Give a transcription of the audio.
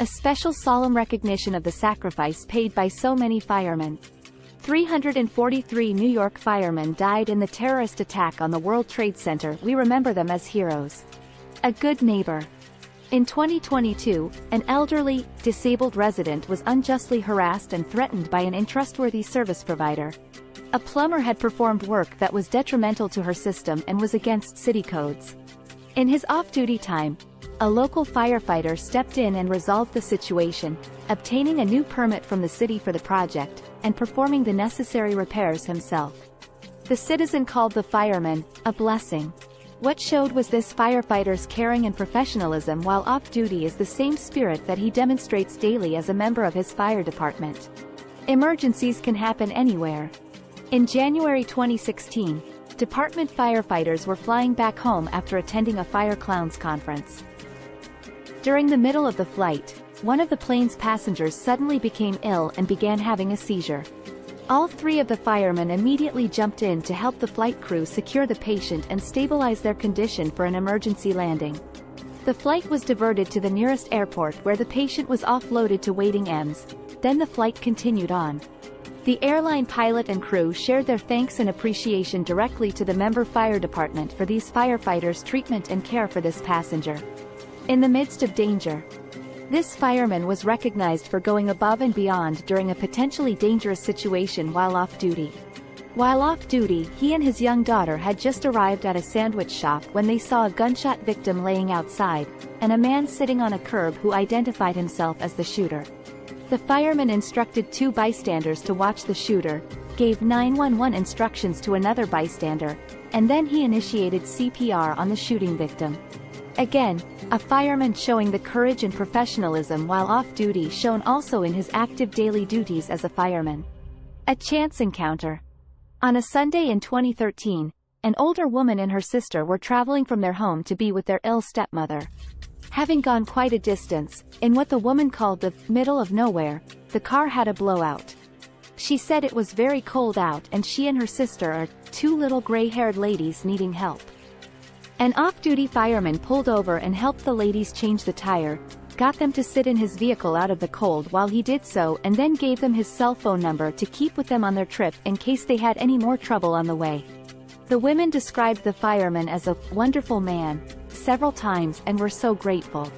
a special solemn recognition of the sacrifice paid by so many firemen. 343 New York firemen died in the terrorist attack on the World Trade Center. We remember them as heroes. A good neighbor. In 2022, an elderly, disabled resident was unjustly harassed and threatened by an untrustworthy service provider. A plumber had performed work that was detrimental to her system and was against city codes. In his off-duty time, a local firefighter stepped in and resolved the situation, obtaining a new permit from the city for the project, and performing the necessary repairs himself. The citizen called the fireman a blessing. What showed was this firefighter's caring and professionalism while off-duty is the same spirit that he demonstrates daily as a member of his fire department. Emergencies can happen anywhere. In January 2016, department firefighters were flying back home after attending a Fire Clowns conference. During the middle of the flight, one of the plane's passengers suddenly became ill and began having a seizure. All three of the firemen immediately jumped in to help the flight crew secure the patient and stabilize their condition for an emergency landing. The flight was diverted to the nearest airport where the patient was offloaded to waiting EMS, then the flight continued on. The airline pilot and crew shared their thanks and appreciation directly to the member fire department for these firefighters' treatment and care for this passenger. In the midst of danger, this fireman was recognized for going above and beyond during a potentially dangerous situation while off-duty. While off-duty, he and his young daughter had just arrived at a sandwich shop when they saw a gunshot victim laying outside, and a man sitting on a curb who identified himself as the shooter. The fireman instructed two bystanders to watch the shooter, gave 911 instructions to another bystander, and then he initiated CPR on the shooting victim. Again, a fireman showing the courage and professionalism while off-duty shown also in his active daily duties as a fireman. A chance encounter. On a Sunday in 2013, an older woman and her sister were traveling from their home to be with their ill stepmother. Having gone quite a distance, in what the woman called the middle of nowhere, the car had a blowout. She said it was very cold out and she and her sister are two little gray-haired ladies needing help. An off-duty fireman pulled over and helped the ladies change the tire, got them to sit in his vehicle out of the cold while he did so, and then gave them his cell phone number to keep with them on their trip in case they had any more trouble on the way. The women described the fireman as a wonderful man several times and were so grateful.